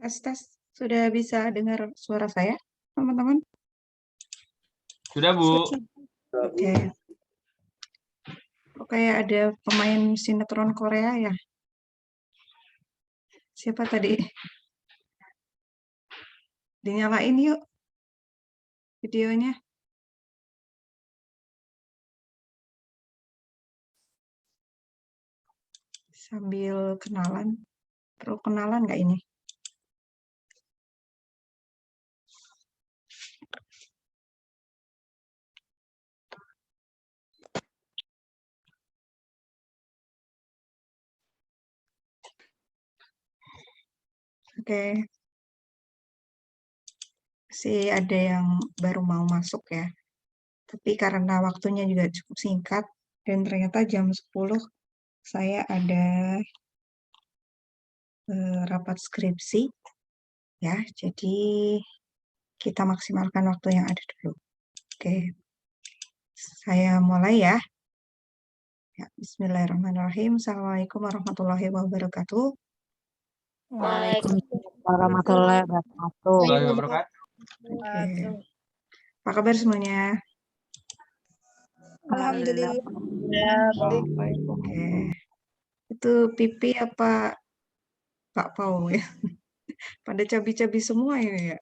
Tes. Sudah bisa dengar suara saya, teman-teman? Sudah, Bu. Oke. Kok kayak ada pemain sinetron Korea ya? Siapa tadi? Dinyalain yuk videonya. Sambil kenalan. Perlu kenalan nggak ini? Oke. Sih ada yang baru mau masuk ya. Tapi karena waktunya juga cukup singkat dan ternyata jam 10 saya ada rapat skripsi ya. Jadi kita maksimalkan waktu yang ada dulu. Oke. Saya mulai ya. Ya, bismillahirrahmanirrahim. Assalamualaikum warahmatullahi wabarakatuh. Waalaikumsalam warahmatullahi wabarakatuh. Oke. Apa kabar semuanya? Alhamdulillah. Oke. Itu Pipi apa Pak Pau ya? Pada cabi-cabi semua ini ya.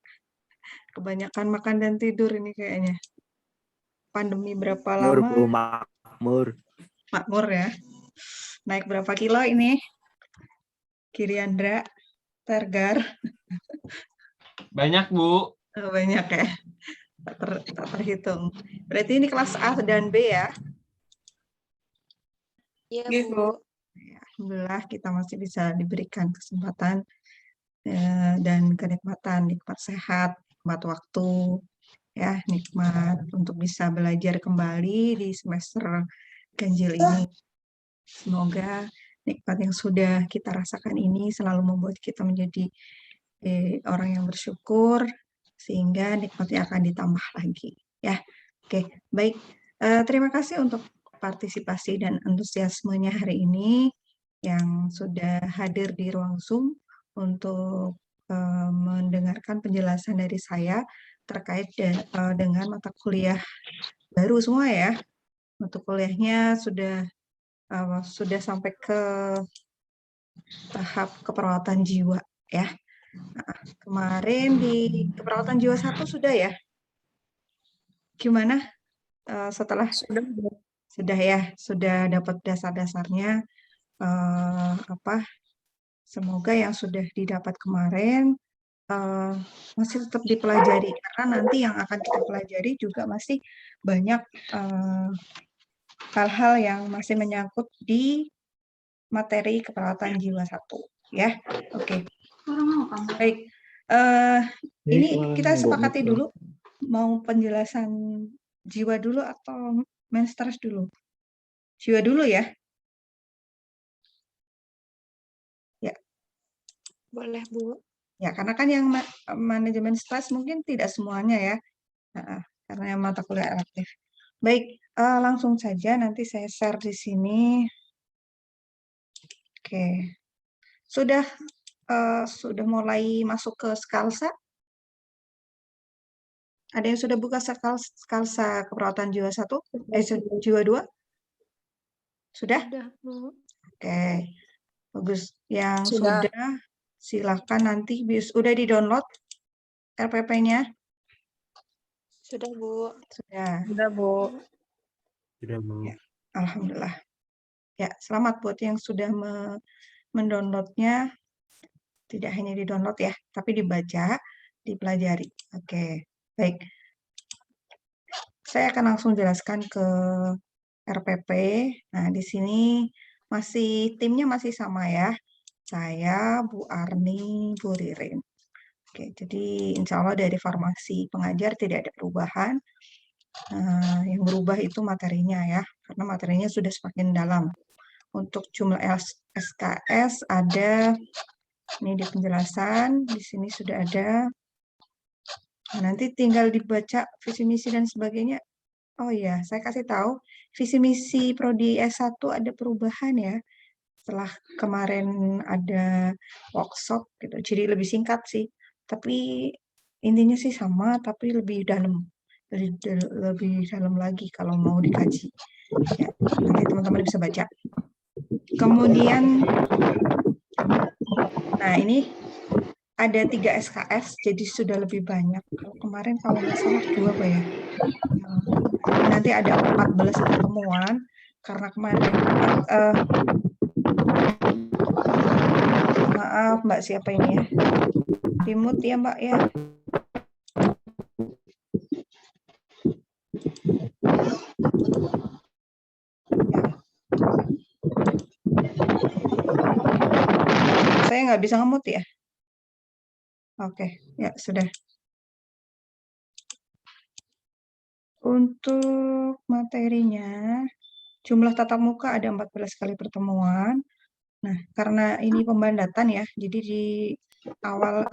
Kebanyakan makan dan tidur ini kayaknya. Pandemi berapa lama? Makmur. Makmur ya. Naik berapa kilo ini? Kiriandra, Tergar. Banyak, Bu. Oh, banyak ya. Tak terhitung. Berarti ini kelas A dan B ya? Iya, Bu. Bu. Ya, alhamdulillah kita masih bisa diberikan kesempatan dan kenikmatan, nikmat sehat, nikmat waktu, ya, nikmat untuk bisa belajar kembali di semester ganjil ini. Semoga nikmat yang sudah kita rasakan ini selalu membuat kita menjadi orang yang bersyukur, sehingga nikmatnya akan ditambah lagi. Ya, oke, baik. Terima kasih untuk partisipasi dan antusiasmenya hari ini yang sudah hadir di ruang Zoom untuk mendengarkan penjelasan dari saya terkait dengan mata kuliah baru semua ya. Mata kuliahnya sudah sampai ke tahap keperawatan jiwa ya. Nah, kemarin di keperawatan jiwa 1 sudah ya? Gimana setelah sudah ya, sudah dapat dasar-dasarnya semoga yang sudah didapat kemarin masih tetap dipelajari karena nanti yang akan kita pelajari juga masih banyak hal-hal yang masih menyangkut di materi keperawatan jiwa 1 ya. Oke. Baik. Ini kita sepakati dulu mau penjelasan jiwa dulu atau menstrus dulu? Jiwa dulu ya. Ya. Boleh, Bu. Ya, karena kan yang manajemen stres mungkin tidak semuanya ya. Karena yang mata kuliah elektif. Baik, langsung saja nanti saya share di sini. Oke. Sudah mulai masuk ke Skalsa? Ada yang sudah buka Skalsa keperawatan jiwa 1? Jiwa 2? Sudah? Sudah, Bu. Oke. Bagus. Yang sudah silakan nanti udah di-download RPP-nya? Sudah, Bu. Sudah. Sudah, Bu. Sudah, Bu. Ya, alhamdulillah. Ya, selamat buat yang sudah mendownloadnya. Tidak hanya di-download ya, tapi dibaca, dipelajari. Oke, baik. Saya akan langsung jelaskan ke RPP. Nah, di sini timnya masih sama ya. Saya, Bu Arni, Bu Ririn. Oke, jadi insya Allah dari formasi pengajar tidak ada perubahan. Yang berubah itu materinya ya, karena materinya sudah semakin dalam. Untuk jumlah SKS ada, ini di penjelasan, di sini sudah ada. Nah, nanti tinggal dibaca visi misi dan sebagainya. Oh iya, saya kasih tahu, visi misi Prodi S1 ada perubahan ya. Setelah kemarin ada workshop gitu, jadi lebih singkat sih. Tapi intinya sih sama, tapi lebih dalam. Lebih dalam lagi kalau mau dikaji. Ya, nanti teman-teman bisa baca. Kemudian, nah ini ada 3 SKS, jadi sudah lebih banyak. Kalau kemarin kalau nggak salah 2 Pak ya. Nanti ada 14 pertemuan, karena kemarin maaf Mbak, siapa ini ya? Dimut ya Mbak ya. Saya nggak bisa ngemut ya? Oke, ya sudah. Untuk materinya, jumlah tatap muka ada 14 kali pertemuan. Nah, karena ini pembandatan ya, jadi di awal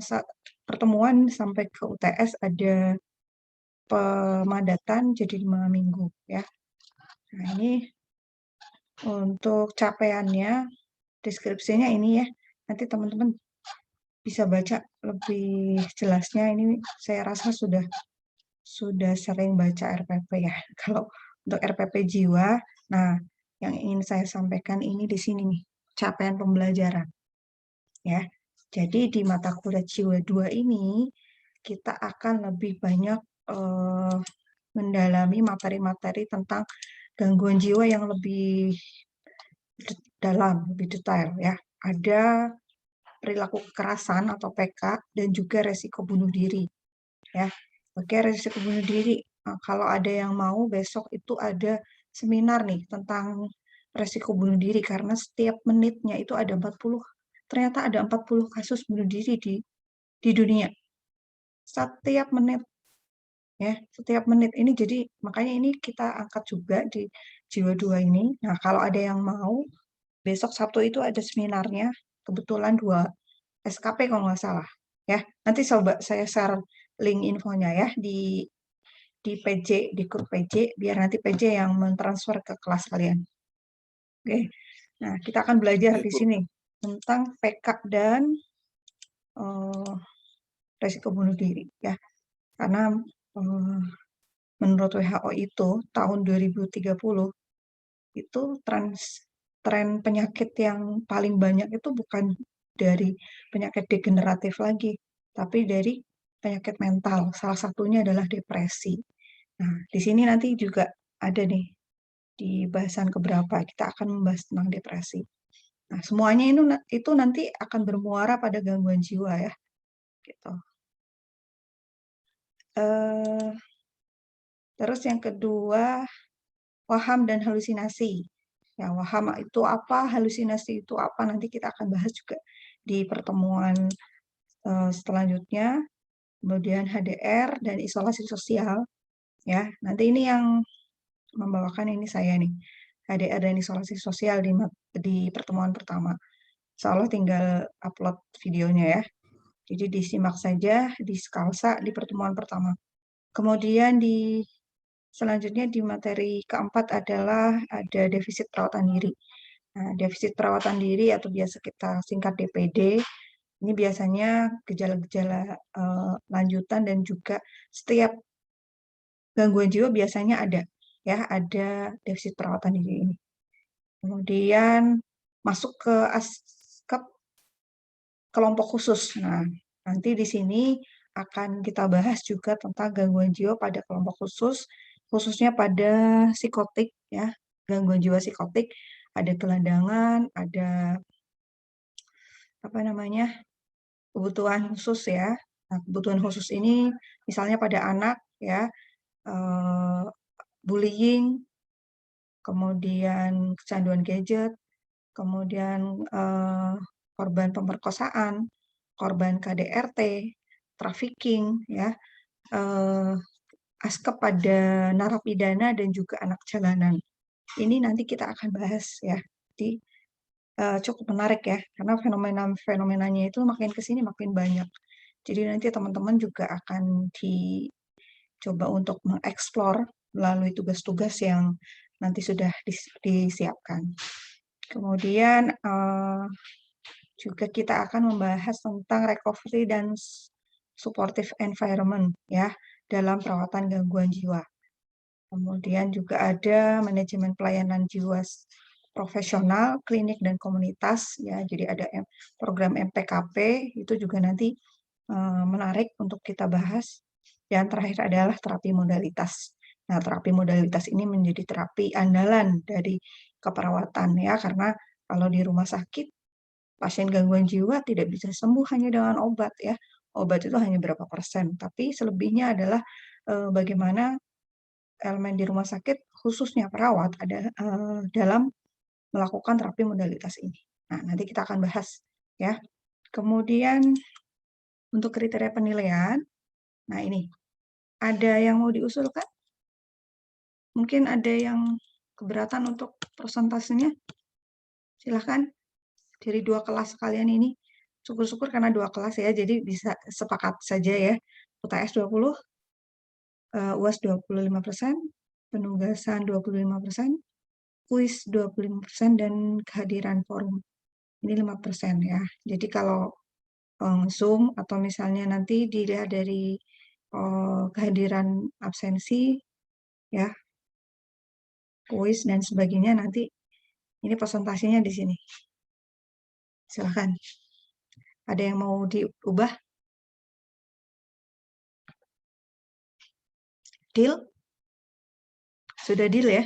pertemuan sampai ke UTS ada pemadatan jadi 5 minggu ya. Nah, ini untuk capaiannya, deskripsinya ini ya. Nanti teman-teman bisa baca lebih jelasnya. Ini saya rasa sudah sering baca RPP ya. Kalau untuk RPP jiwa, nah yang ingin saya sampaikan ini di sini nih, capaian pembelajaran. Ya. Jadi di mata kuliah jiwa 2 ini kita akan lebih banyak mendalami materi-materi tentang gangguan jiwa yang lebih dalam, lebih detail ya. Ada perilaku kekerasan atau PK dan juga resiko bunuh diri ya. Oke, resiko bunuh diri. Nah, kalau ada yang mau besok itu ada seminar nih tentang resiko bunuh diri karena setiap menitnya itu ada 40, ternyata ada 40 kasus bunuh diri di dunia. Setiap menit ya, setiap menit ini, jadi makanya ini kita angkat juga di jiwa 2 ini. Nah, kalau ada yang mau besok Sabtu itu ada seminarnya, kebetulan 2 SKP kalau nggak salah ya. Nanti coba saya share link infonya ya di PJ, di grup PJ, biar nanti PJ yang mentransfer ke kelas kalian. Oke. Nah, kita akan belajar di sini tentang PK dan resiko bunuh diri ya. Karena menurut WHO itu tahun 2030 itu tren penyakit yang paling banyak itu bukan dari penyakit degeneratif lagi, tapi dari penyakit mental. Salah satunya adalah depresi. Nah, di sini nanti juga ada nih di bahasan keberapa kita akan membahas tentang depresi. Nah, semuanya itu nanti akan bermuara pada gangguan jiwa ya, gitu. Terus yang kedua, waham dan halusinasi. Ya, waham itu apa, halusinasi itu apa, nanti kita akan bahas juga di pertemuan selanjutnya. Kemudian HDR dan isolasi sosial. Ya, nanti ini yang membawakan ini saya nih. HDR dan isolasi sosial di pertemuan pertama. Insya Allah tinggal upload videonya ya. Jadi disimak saja di Skalsa di pertemuan pertama. Kemudian selanjutnya di materi keempat adalah ada defisit perawatan diri. Nah, defisit perawatan diri atau biasa kita singkat DPD, ini biasanya gejala-gejala lanjutan dan juga setiap gangguan jiwa biasanya ada ya, ada defisit perawatan diri ini. Kemudian masuk ke kelompok khusus. Nah, nanti di sini akan kita bahas juga tentang gangguan jiwa pada kelompok khusus, khususnya pada psikotik ya, gangguan jiwa psikotik, ada gelandangan, ada apa namanya, kebutuhan khusus ya. Nah, kebutuhan khusus ini misalnya pada anak ya, bullying, kemudian kecanduan gadget, kemudian korban pemerkosaan, korban KDRT, trafficking, ya, askep pada narapidana dan juga anak jalanan. Ini nanti kita akan bahas ya. Jadi cukup menarik ya, karena fenomenanya itu makin ke sini makin banyak. Jadi nanti teman-teman juga akan dicoba untuk mengeksplor melalui tugas-tugas yang nanti sudah disiapkan. Kemudian juga kita akan membahas tentang recovery dan supportive environment ya dalam perawatan gangguan jiwa. Kemudian juga ada manajemen pelayanan jiwa profesional, klinik dan komunitas ya. Jadi ada program MPKP itu juga nanti menarik untuk kita bahas. Dan terakhir adalah terapi modalitas. Nah, terapi modalitas ini menjadi terapi andalan dari keperawatan ya, karena kalau di rumah sakit pasien gangguan jiwa tidak bisa sembuh hanya dengan obat ya. Obat itu hanya berapa persen, tapi selebihnya adalah bagaimana elemen di rumah sakit khususnya perawat ada dalam melakukan terapi modalitas ini. Nah, nanti kita akan bahas ya. Kemudian untuk kriteria penilaian, nah ini ada yang mau diusulkan? Mungkin ada yang keberatan untuk persentasenya? Silahkan. Dari 2 kelas kalian ini, syukur-syukur karena 2 kelas ya, jadi bisa sepakat saja ya. UTS 20, UAS 25%, penugasan 25%, kuis 25%, dan kehadiran forum. Ini 5% ya. Jadi kalau Zoom atau misalnya nanti dilihat dari kehadiran absensi, ya, kuis dan sebagainya, nanti ini presentasinya di sini. Silahkan. Ada yang mau diubah? Deal? Sudah deal ya?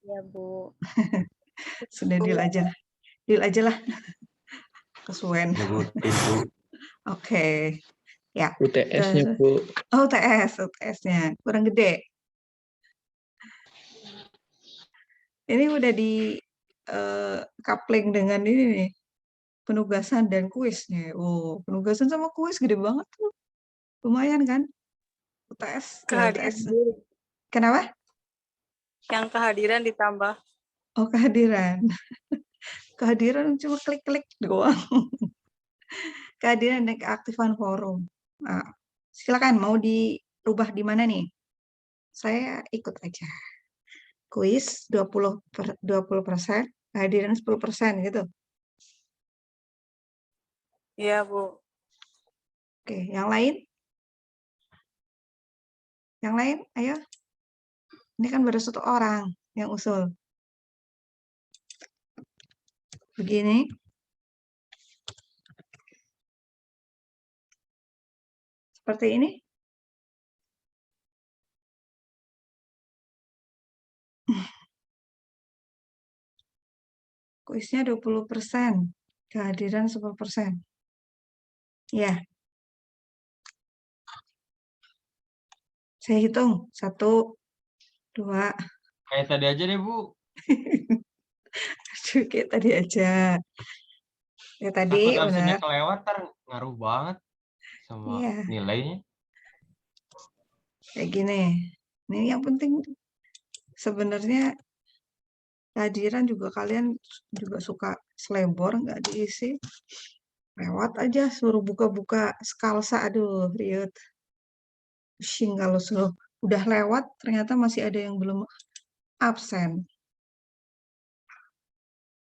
Ya, Bu. Sudah deal aja lah. Deal aja lah. Kesuwen. Nyebutin Bu. Oke. Ya. UTS-nya, Bu. Oh, UTS-nya. Kurang gede. Ini udah di coupling dengan ini nih. Penugasan dan kuisnya. Oh, penugasan sama kuis gede banget tuh. Lumayan kan? UTS. UTS. Kenapa? Yang kehadiran ditambah. Oh, kehadiran. Kehadiran cuma klik-klik doang. Kehadiran dan keaktifan forum. Nah, silakan mau dirubah di mana nih? Saya ikut aja. Kuis 20%, kehadiran 10% gitu. Iya, Bu. Oke, yang lain? Yang lain, ayo. Ini kan baru 1 orang yang usul. Begini. Seperti ini. Kuisnya 20%, kehadiran 10%. Ya. Saya hitung. 1, 2. Kayak tadi aja deh, Bu. Aduh, kayak tadi aja. Ya tadi, Takut absennya benar. kelewat, ntar ngaruh banget sama Iya. nilainya. Kayak gini. Ini yang penting sebenarnya kehadiran juga kalian juga suka selebor, nggak diisi. Lewat aja, suruh buka-buka Skalsa. Aduh, riut. Pusing kalau suruh udah lewat, ternyata masih ada yang belum absen.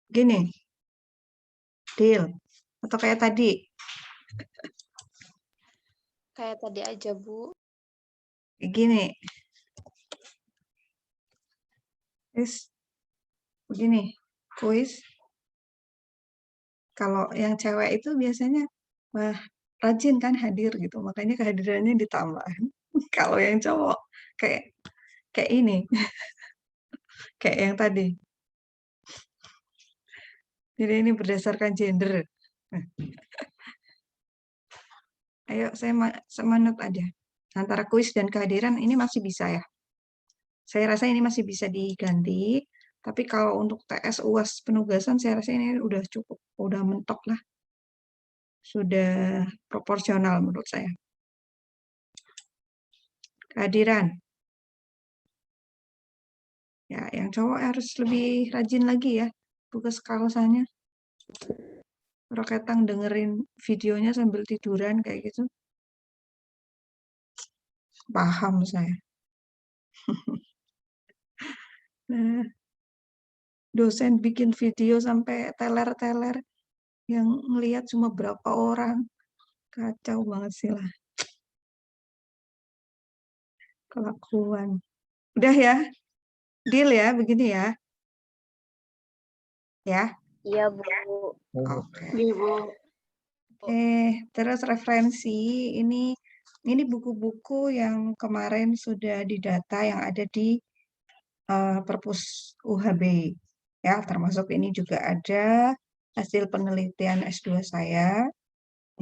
Gini, deal. Atau kayak tadi. Kayak tadi aja, Bu. Kayak gini. Begini, kuis. Kalau yang cewek itu biasanya wah rajin kan hadir gitu, makanya kehadirannya ditambah. Kalau yang cowok kayak ini, kayak yang tadi. Jadi ini berdasarkan gender. Ayo saya manut aja. Antara kuis dan kehadiran ini masih bisa ya. Saya rasa ini masih bisa diganti Tapi kalau untuk TS UAS penugasan saya rasa ini udah cukup, udah mentok lah. Sudah proporsional menurut saya. Kehadiran. Ya, yang cowok harus lebih rajin lagi ya tugas kaosanya. Roketang dengerin videonya sambil tiduran kayak gitu. Paham saya. Nah, dosen bikin video sampai teler-teler yang ngelihat cuma berapa orang. Kacau banget sih lah. Kelakuan. Udah ya? Deal ya, begini ya? Ya? Iya, Bu. Oke. Iya, Bu. Terus referensi ini buku-buku yang kemarin sudah didata yang ada di Perpus UHB ya, termasuk ini juga ada hasil penelitian S2 saya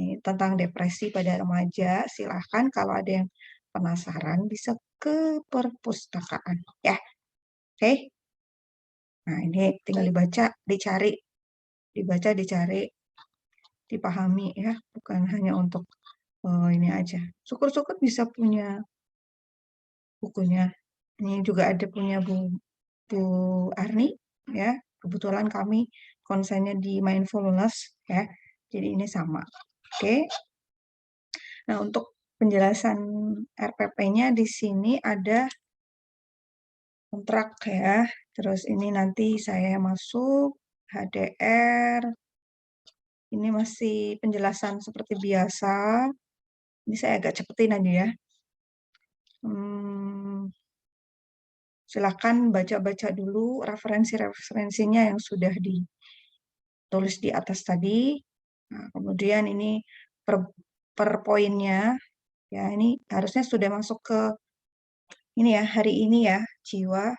ini tentang depresi pada remaja. Silahkan kalau ada yang penasaran bisa ke perpustakaan ya. Oke. Nah, ini tinggal dibaca, dicari, dipahami ya, bukan hanya untuk ini aja. Syukur-syukur bisa punya bukunya. Ini juga ada punya Bu Arni ya. Kebetulan kami konsennya di mindfulness ya. Jadi ini sama. Oke. Nah, untuk penjelasan RPP-nya di sini ada kontrak ya. Terus ini nanti saya masuk HDR. Ini masih penjelasan seperti biasa. Ini saya agak cepetin aja ya. Silakan baca-baca dulu referensi-referensinya yang sudah ditulis di atas tadi. Nah, kemudian ini per poinnya, ya ini harusnya sudah masuk ke ini ya, hari ini ya, jiwa.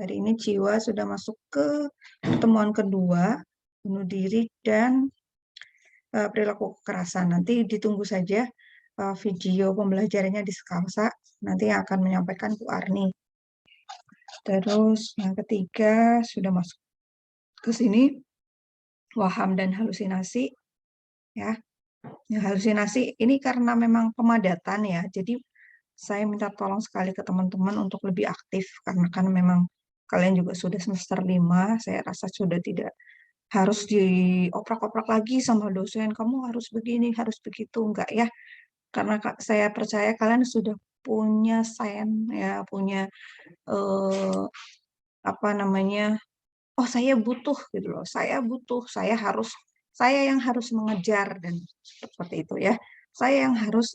Hari ini jiwa sudah masuk ke pertemuan kedua, bunuh diri dan perilaku kekerasan. Nanti ditunggu saja video pembelajarannya di Skalsa. Nanti yang akan menyampaikan Bu Arni. Terus yang ketiga sudah masuk ke sini, waham dan halusinasi. Ya, halusinasi ini karena memang pemadatan ya. Jadi saya minta tolong sekali ke teman-teman untuk lebih aktif karena kan memang kalian juga sudah semester 5, saya rasa sudah tidak harus dioprak-oprak lagi sama dosen, kamu harus begini, harus begitu, enggak ya. Karena saya percaya kalian sudah punya ya, punya apa namanya? Oh, saya butuh gitu loh. Saya yang harus mengejar dan seperti itu ya. Saya yang harus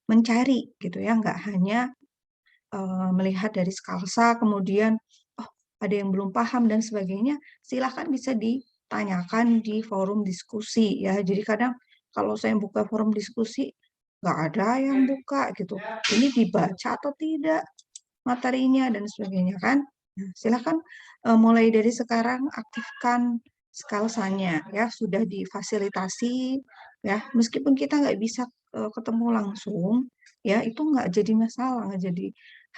mencari gitu ya, nggak hanya melihat dari skalsa kemudian oh ada yang belum paham dan sebagainya, silahkan bisa ditanyakan di forum diskusi ya. Jadi kadang kalau saya buka forum diskusi nggak ada yang buka gitu. Ini dibaca atau tidak materinya dan sebagainya kan. Nah, silahkan mulai dari sekarang aktifkan skalsanya ya, sudah difasilitasi ya, meskipun kita nggak bisa ketemu langsung ya, itu nggak jadi masalah, nggak jadi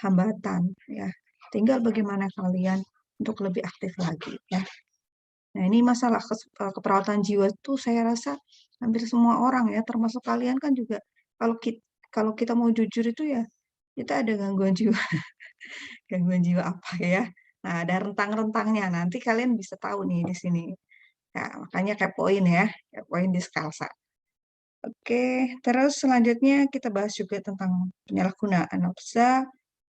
hambatan ya. Tinggal bagaimana kalian untuk lebih aktif lagi ya. Nah, ini masalah keperawatan jiwa itu saya rasa hampir semua orang ya, termasuk kalian kan juga kalau kita mau jujur itu ya kita ada gangguan jiwa. Gangguan jiwa apa ya? Nah, ada rentang-rentangnya. Nanti kalian bisa tahu nih di sini. Ya, makanya kepoin ya, kepoin di Skalsa. Oke, terus selanjutnya kita bahas juga tentang penyalahgunaan narkoba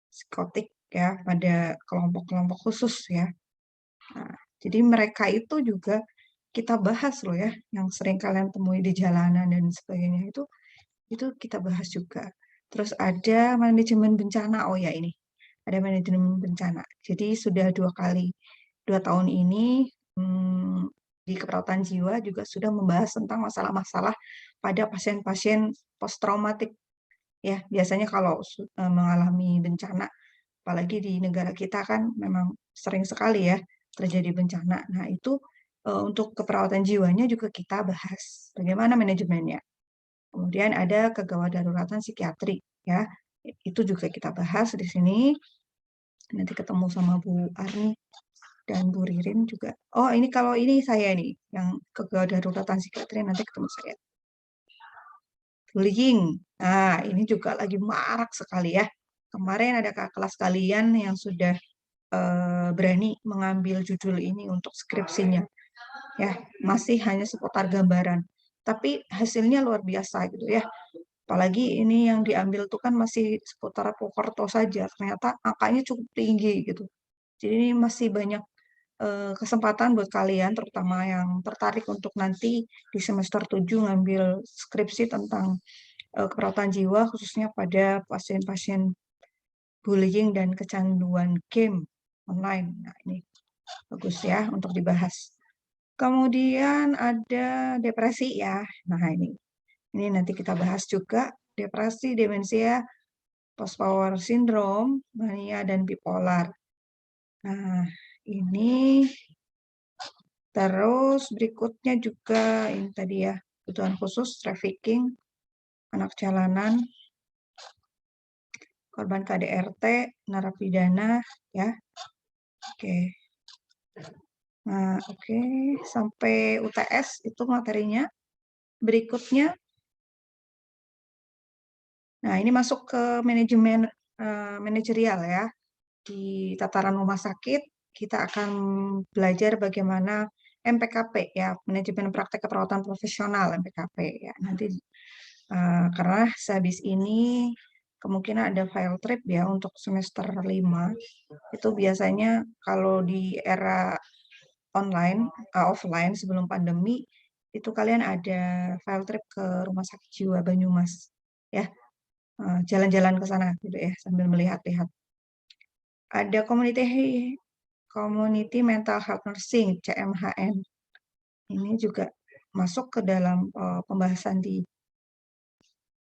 psikotik ya pada kelompok-kelompok khusus ya. Nah, jadi mereka itu juga kita bahas loh ya, yang sering kalian temui di jalanan dan sebagainya itu kita bahas juga. Terus ada manajemen bencana. Oh ya ini ada manajemen bencana. Jadi sudah 2 tahun ini di keperawatan jiwa juga sudah membahas tentang masalah-masalah pada pasien-pasien post-traumatik. Ya, biasanya kalau mengalami bencana, apalagi di negara kita kan memang sering sekali ya terjadi bencana. Nah, itu untuk keperawatan jiwanya juga kita bahas. Bagaimana manajemennya? Kemudian ada kegawat daruratan psikiatri ya. Itu juga kita bahas di sini. Nanti ketemu sama Bu Arni dan Bu Ririn juga. Oh, ini kalau ini saya nih, yang kedaruratan psikiatri nanti ketemu saya. Bullying. Nah, ini juga lagi marak sekali ya. Kemarin ada kakak kelas kalian yang sudah berani mengambil judul ini untuk skripsinya. Ya, masih hanya seputar gambaran. Tapi hasilnya luar biasa gitu ya. Apalagi ini yang diambil tuh kan masih seputar Purwokerto saja. Ternyata angkanya cukup tinggi gitu. Jadi ini masih banyak kesempatan buat kalian, terutama yang tertarik untuk nanti di semester 7 ngambil skripsi tentang keperawatan jiwa, khususnya pada pasien-pasien bullying dan kecanduan game online. Nah, ini bagus ya untuk dibahas. Kemudian ada depresi ya. Nah, ini nanti kita bahas juga depresi, demensia, post-power syndrome, mania, dan bipolar. Nah, ini terus berikutnya juga ini tadi ya, kebutuhan khusus, trafficking, anak jalanan, korban KDRT, narapidana, ya. Oke. Nah, oke, sampai UTS itu materinya. Berikutnya, nah ini masuk ke manajemen manajerial ya. Di tataran rumah sakit, kita akan belajar bagaimana MPKP ya, manajemen praktek keperawatan profesional MPKP ya. Nanti karena sehabis ini kemungkinan ada field trip ya untuk semester 5. Itu biasanya kalau di era online, offline sebelum pandemi, itu kalian ada field trip ke Rumah Sakit Jiwa Banyumas ya. Jalan-jalan ke sana gitu ya sambil melihat-lihat. Ada community mental health nursing CMHN. Ini juga masuk ke dalam pembahasan di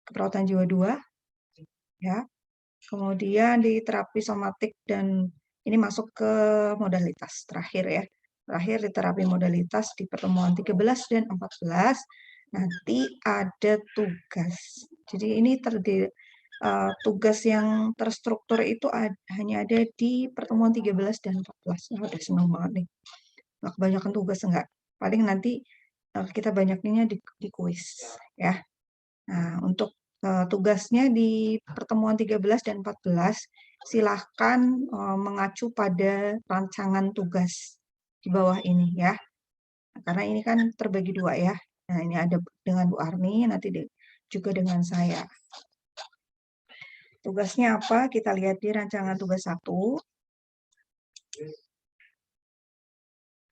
keperawatan jiwa 2 ya. Kemudian di terapi somatik dan ini masuk ke modalitas terakhir ya. Terakhir di terapi modalitas di pertemuan 13 dan 14 nanti ada tugas. Jadi ini terdiri tugas yang terstruktur itu hanya ada di pertemuan 13 dan 14. Udah senang banget nih. Nggak kebanyakan tugas enggak. Paling nanti kita banyaknya di kuis ya. Nah, untuk tugasnya di pertemuan 13 dan 14 silahkan mengacu pada rancangan tugas di bawah ini ya. Karena ini kan terbagi 2 ya. Nah, ini ada dengan Bu Arni, nanti juga dengan saya. Tugasnya apa? Kita lihat di rancangan tugas 1.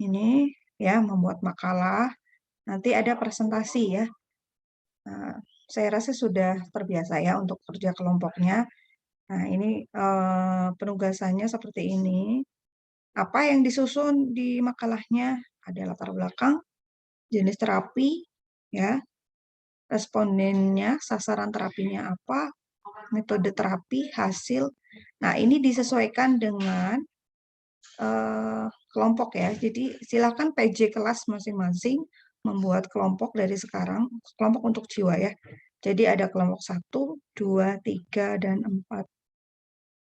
Ini ya, membuat makalah. Nanti ada presentasi ya. Nah, saya rasa sudah terbiasa ya untuk kerja kelompoknya. Nah, ini penugasannya seperti ini. Apa yang disusun di makalahnya? Ada latar belakang, jenis terapi, ya, respondennya, sasaran terapinya apa, metode terapi, hasil. Nah, ini disesuaikan dengan kelompok ya. Jadi silakan PJ kelas masing-masing membuat kelompok dari sekarang, kelompok untuk jiwa ya. Jadi ada kelompok 1, 2, 3, dan 4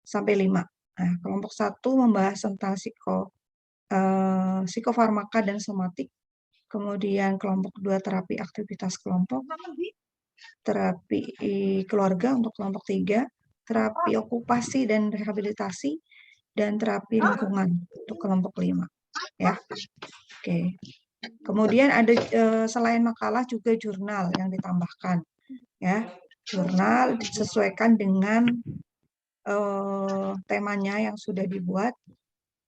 sampai 5. Nah, kelompok 1 membahas tentang psikofarmaka dan somatik. Kemudian kelompok 2 terapi aktivitas kelompok, terapi keluarga untuk kelompok 3, terapi okupasi dan rehabilitasi, dan terapi lingkungan untuk kelompok 5. Ya, oke. Kemudian ada selain makalah juga jurnal yang ditambahkan. Ya, jurnal disesuaikan dengan temanya yang sudah dibuat,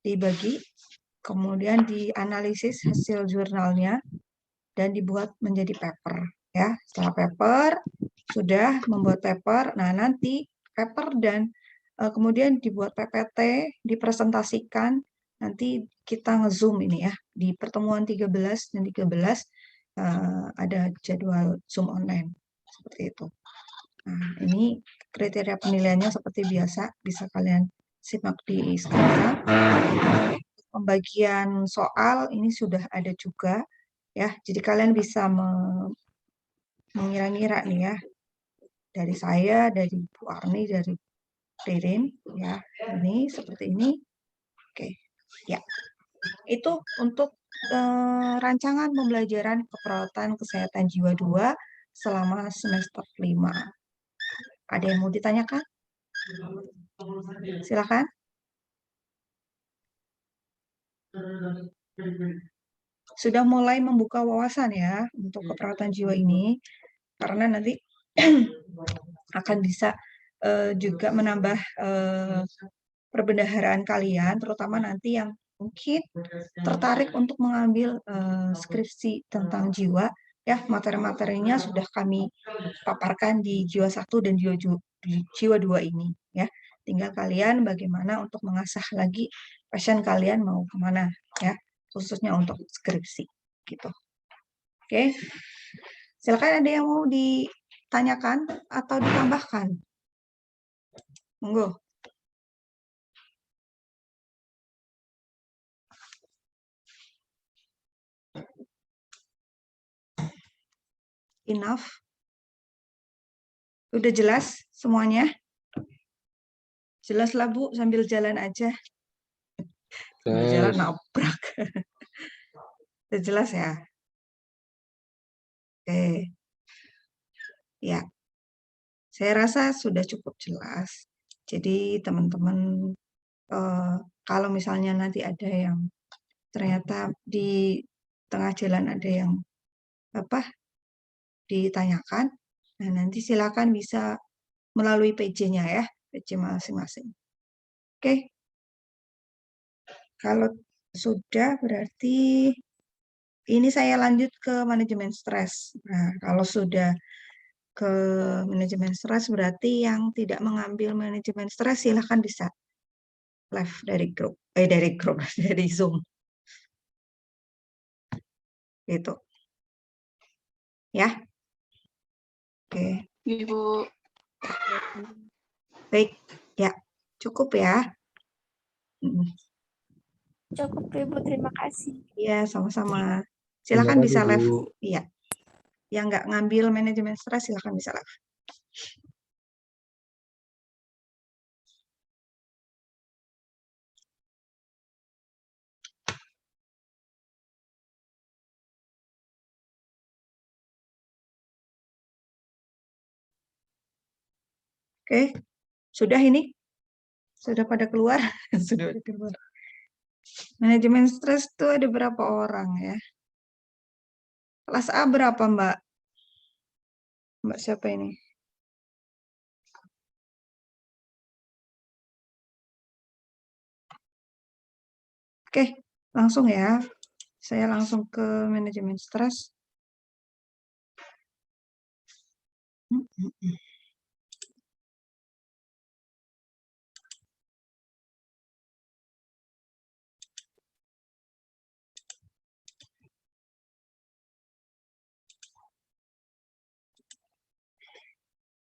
dibagi, kemudian dianalisis hasil jurnalnya, dan dibuat menjadi paper. Ya, setelah paper, sudah membuat paper, nah nanti paper dan kemudian dibuat PPT, dipresentasikan, nanti kita nge-zoom ini ya, di pertemuan 13 dan 13 ada jadwal Zoom online, seperti itu. Nah, ini kriteria penilaiannya seperti biasa, bisa kalian simak di sekarang. Pembagian soal ini sudah ada juga, ya. Jadi kalian bisa mengira-ngira nih ya, dari saya, dari Bu Arni, dari Ririn, ya. Ini seperti ini. Oke, ya. Itu untuk rancangan pembelajaran keperawatan kesehatan jiwa 2 selama semester 5. Ada yang mau ditanyakan? Silakan. Sudah mulai membuka wawasan ya untuk keperawatan jiwa ini, karena nanti akan bisa juga menambah perbendaharaan kalian, terutama nanti yang mungkin tertarik untuk mengambil skripsi tentang jiwa, ya materi-materinya sudah kami paparkan di jiwa 1 dan jiwa 2 ini, ya. Tinggal kalian bagaimana untuk mengasah lagi passion kalian mau kemana, ya, khususnya untuk skripsi, gitu. Oke, silakan ada yang mau ditanyakan atau ditambahkan? Monggo. Enough. Udah jelas semuanya? Jelas lah Bu, sambil jalan aja. Sambil jalan nabrak. Udah jelas ya? Oke. Ya, saya rasa sudah cukup jelas. Jadi teman-teman, kalau misalnya nanti ada yang ternyata di tengah jalan ada yang ditanyakan, nah nanti silakan bisa melalui PJ-nya ya, PJ masing-masing. Oke. Kalau sudah berarti ini saya lanjut ke manajemen stres. Nah, kalau sudah ke manajemen stres berarti yang tidak mengambil manajemen stres silahkan bisa live dari grup, dari Zoom. Gitu. Ya. Oke. Ibu. Baik. Ya, cukup ya. Cukup Ibu, terima kasih. Iya, sama-sama. Terima Silakan kasih, bisa live. Bu. Iya. Yang nggak ngambil manajemen stres silakan bisa live. Oke. Sudah ini? Sudah pada keluar? Sudah pada keluar. Manajemen stres itu ada berapa orang ya? Kelas A berapa, Mbak? Mbak siapa ini? Oke, langsung ya. Saya langsung ke manajemen stres.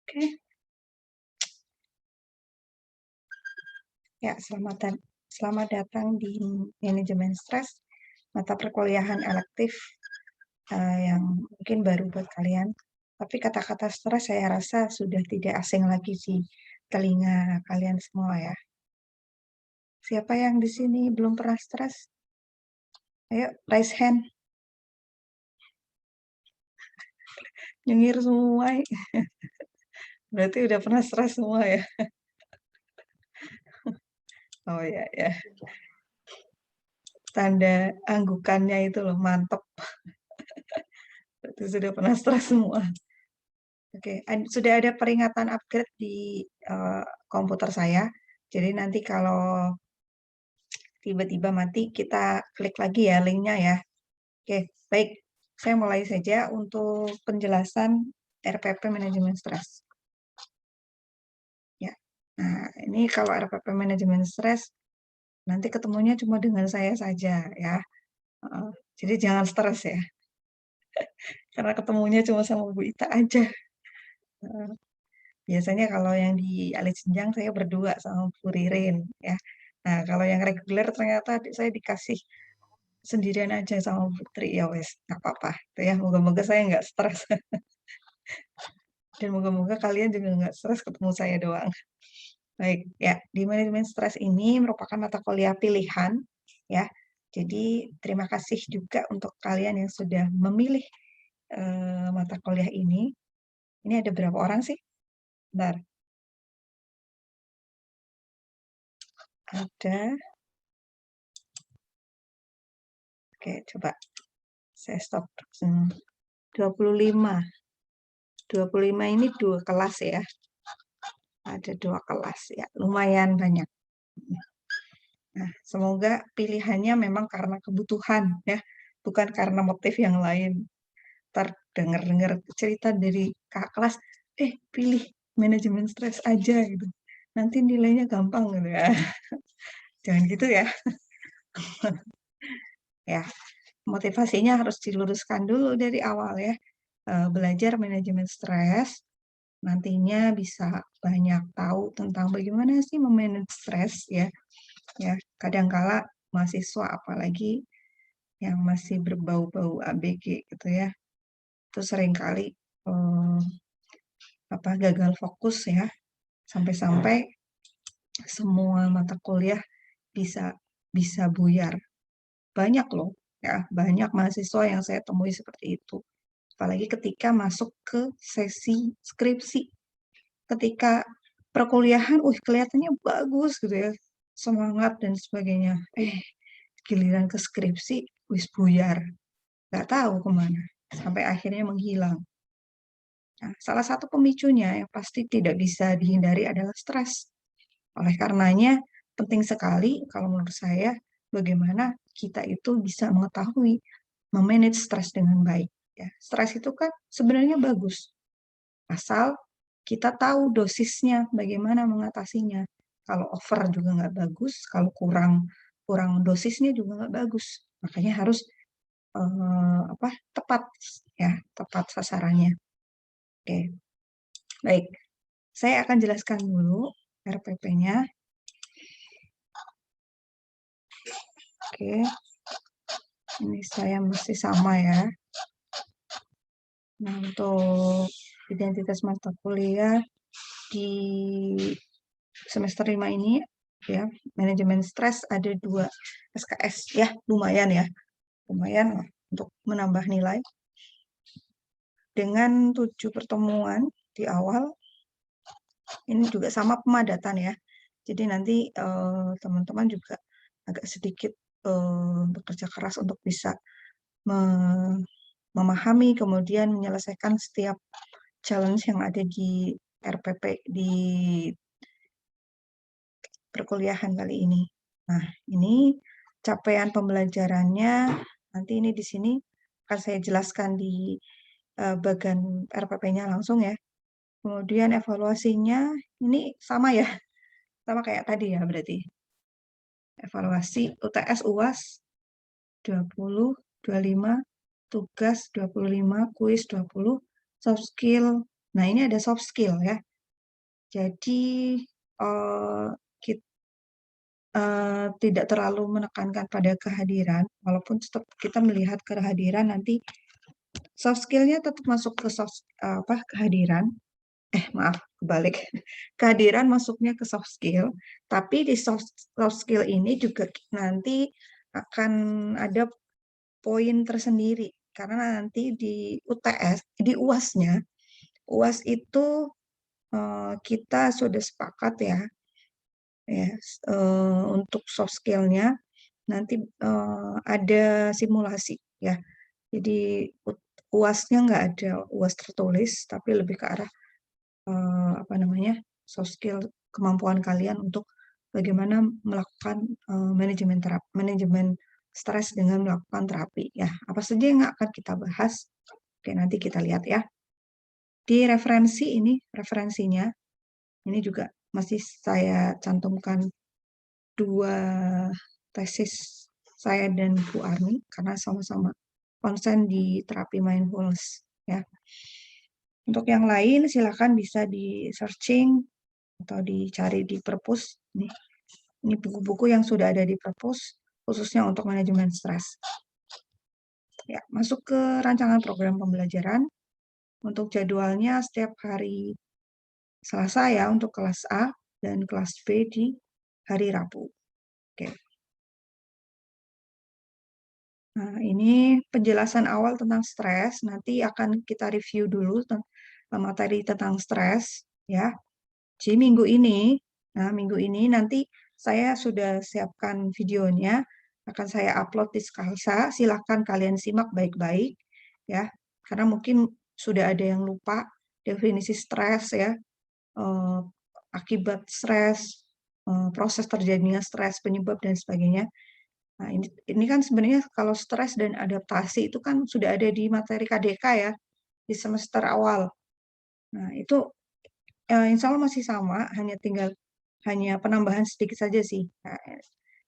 Oke. Ya, selamat datang di manajemen stres, mata perkuliahan elektif yang mungkin baru buat kalian. Tapi kata-kata stres saya rasa sudah tidak asing lagi di telinga kalian semua ya. Siapa yang di sini belum pernah stres? Ayo, raise hand. Nyengir semua. Berarti udah pernah stres semua ya. Oh ya, ya. Tanda anggukannya itu loh, mantep. Berarti sudah pernah stres semua. Oke, sudah ada peringatan upgrade di komputer saya. Jadi nanti kalau tiba-tiba mati, kita klik lagi ya linknya ya. Oke, baik. Saya mulai saja untuk penjelasan RPP Manajemen Stres. Ya, nah ini kalau RPP Manajemen Stres, nanti ketemunya cuma dengan saya saja ya. Jadi jangan stres ya. Karena ketemunya cuma sama Bu Ita aja. Biasanya kalau yang di Alit Senjang saya berdua sama Bu Ririn ya. Nah, kalau yang reguler ternyata saya dikasih sendirian aja sama Putri, ya wes, nggak apa-apa. Itu ya, moga-moga saya nggak stres. Dan moga-moga kalian juga nggak stres ketemu saya doang. Baik, ya, di manajemen stres ini merupakan mata kuliah pilihan, ya. Jadi terima kasih juga untuk kalian yang sudah memilih mata kuliah ini. Ini ada berapa orang sih? Bentar. Ada. Oke, coba saya stop. 25. 25 ini 2 kelas ya. Ada 2 kelas ya, lumayan banyak. Nah, semoga pilihannya memang karena kebutuhan ya, bukan karena motif yang lain. Ntar denger-denger cerita dari kakak kelas, pilih manajemen stres aja gitu. Nanti nilainya gampang gitu ya. Jangan gitu ya. Ya, motivasinya harus diluruskan dulu dari awal ya. Belajar manajemen stres, nantinya bisa banyak tahu tentang bagaimana sih memanage stres ya. Ya, kadangkala mahasiswa apalagi yang masih berbau-bau ABG gitu ya, itu seringkali gagal fokus ya, sampai-sampai semua mata kuliah bisa buyar. Banyak loh ya, banyak mahasiswa yang saya temui seperti itu. Apalagi ketika masuk ke sesi skripsi. Ketika perkuliahan, kelihatannya bagus gitu ya, semangat dan sebagainya. Giliran ke skripsi, wis buyar. Nggak tahu kemana. Sampai akhirnya menghilang. Nah, salah satu pemicunya yang pasti tidak bisa dihindari adalah stres. Oleh karenanya, penting sekali kalau menurut saya, bagaimana kita itu bisa mengetahui memanage stres dengan baik. Ya, stres itu kan sebenarnya bagus, asal kita tahu dosisnya, bagaimana mengatasinya. Kalau over juga nggak bagus, kalau kurang dosisnya juga nggak bagus. Makanya harus tepat ya, tepat sasarannya. Oke, baik. Saya akan jelaskan dulu RPP-nya. Oke, ini saya mesti sama ya. Nah, untuk identitas mata kuliah di semester 5 ini ya, manajemen stres ada 2 SKS ya, lumayan ya. Lumayan lah untuk menambah nilai. Dengan 7 pertemuan di awal, ini juga sama pemadatan ya. Jadi nanti teman-teman juga agak sedikit bekerja keras untuk bisa memahami, kemudian menyelesaikan setiap challenge yang ada di RPP di perkuliahan kali ini. Nah, ini capaian pembelajarannya, nanti ini di sini akan saya jelaskan di bagian RPP-nya langsung ya. Kemudian evaluasinya, ini sama ya, sama kayak tadi ya berarti. Evaluasi UTS UAS 20, 25, tugas 25, kuis 20, soft skill. Nah, ini ada soft skill ya. Jadi, tidak terlalu menekankan pada kehadiran, walaupun tetap kita melihat kehadiran nanti soft skill-nya tetap masuk ke kehadiran. Maaf, kebalik. Kehadiran masuknya ke soft skill, tapi di soft skill ini juga nanti akan ada poin tersendiri karena nanti di UTS, di UAS-nya, UAS itu kita sudah sepakat ya, untuk soft skill-nya nanti ada simulasi ya. Jadi UAS-nya nggak ada UAS tertulis, tapi lebih ke arah soft skill, kemampuan kalian untuk bagaimana melakukan manajemen stres dengan melakukan terapi. Ya, apa saja yang akan kita bahas? Oke, nanti kita lihat ya. Di referensi ini, referensinya, ini juga masih saya cantumkan 2 tesis saya dan Bu Arni, karena sama-sama konsen di terapi mindfulness. Ya. Untuk yang lain, silakan bisa di-searching atau dicari di perpus. Ini buku-buku yang sudah ada di perpus, khususnya untuk manajemen stres. Ya, masuk ke rancangan program pembelajaran. Untuk jadwalnya setiap hari Selasa ya untuk kelas A dan kelas B di hari Rabu. Oke. Nah, ini penjelasan awal tentang stres. Nanti akan kita review dulu materi tentang stres, ya. Jadi minggu ini nanti saya sudah siapkan videonya, akan saya upload di Skalsa. Silakan kalian simak baik-baik, ya. Karena mungkin sudah ada yang lupa definisi stres, ya, akibat stres, proses terjadinya stres, penyebab dan sebagainya. Nah, ini kan sebenarnya kalau stres dan adaptasi itu kan sudah ada di materi KDK ya, di semester awal. Nah, itu insya Allah masih sama, hanya penambahan sedikit saja sih. Nah,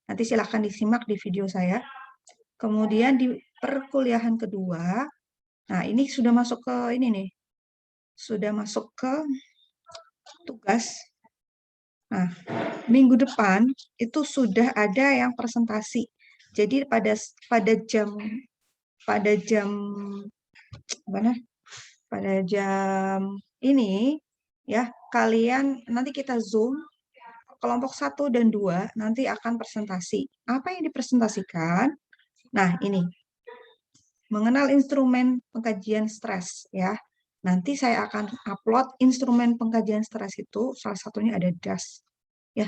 nanti silahkan disimak di video saya. Kemudian di perkuliahan kedua, nah ini sudah masuk ke ini nih, sudah masuk ke tugas. Nah, minggu depan itu sudah ada yang presentasi. Jadi pada jam mana? Pada jam ini ya, kalian nanti kita Zoom kelompok 1 dan 2 nanti akan presentasi. Apa yang dipresentasikan? Nah, ini. Mengenal instrumen pengkajian stres ya. Nanti saya akan upload instrumen pengkajian stres itu, salah satunya ada DAS. Ya.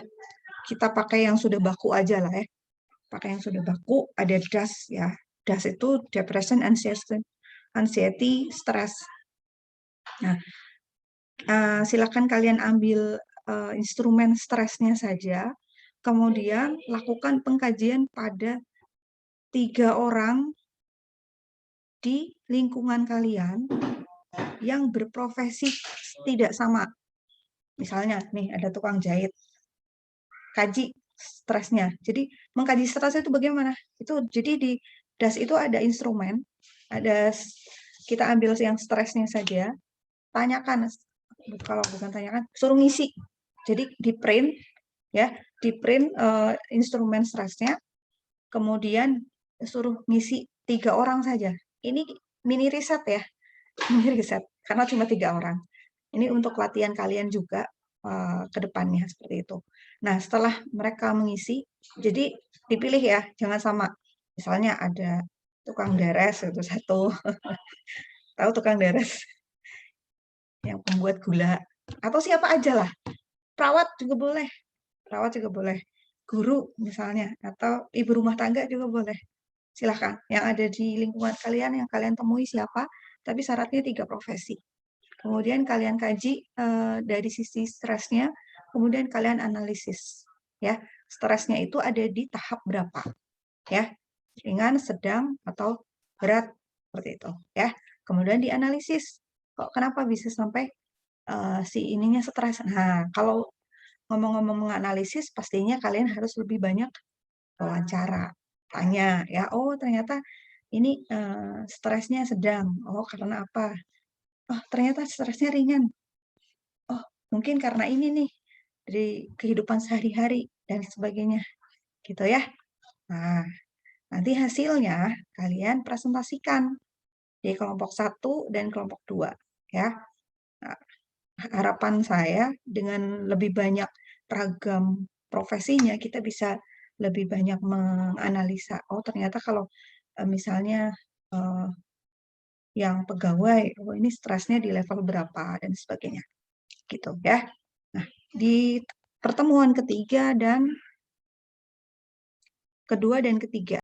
Kita pakai yang sudah baku aja lah ya. Pakai yang sudah baku, ada DAS ya. DAS itu Depression, Anxiety, Stress. Nah, silakan kalian ambil instrumen stresnya saja, kemudian lakukan pengkajian pada 3 orang di lingkungan kalian yang berprofesi tidak sama. Misalnya nih ada tukang jahit, kaji stresnya. Jadi mengkaji stres itu bagaimana? Itu jadi di DAS itu ada instrumen, kita ambil yang stresnya saja, tanyakan, kalau bukan tanyakan, suruh ngisi. Jadi di print ya, di print instrumen stresnya, kemudian suruh ngisi 3 orang saja. Ini mini riset ya, mini riset karena cuma 3 orang. Ini untuk latihan kalian juga ke depannya seperti itu. Nah, setelah mereka mengisi, jadi dipilih ya, jangan sama. Misalnya ada tukang beres itu satu, tahu tukang beres yang pembuat gula, atau siapa aja lah, perawat juga boleh, guru misalnya, atau ibu rumah tangga juga boleh. Silahkan, yang ada di lingkungan kalian, yang kalian temui siapa, tapi syaratnya 3 profesi. Kemudian kalian kaji dari sisi stresnya, kemudian kalian analisis. Ya, stresnya itu ada di tahap berapa? Ya, ringan, sedang, atau berat, seperti itu. Ya, kemudian dianalisis. Kok kenapa bisa sampai si ininya stres? Nah, kalau ngomong-ngomong menganalisis, pastinya kalian harus lebih banyak wawancara, tanya ya, oh ternyata ini stresnya sedang, oh karena apa? Oh ternyata stresnya ringan, oh mungkin karena ini nih dari kehidupan sehari-hari dan sebagainya, gitu ya. Nah, nanti hasilnya kalian presentasikan di kelompok 1 dan kelompok 2 ya. Nah, harapan saya dengan lebih banyak ragam profesinya, kita bisa lebih banyak menganalisa, oh ternyata kalau misalnya yang pegawai, oh ini stresnya di level berapa dan sebagainya, gitu ya. Nah, di pertemuan kedua dan ketiga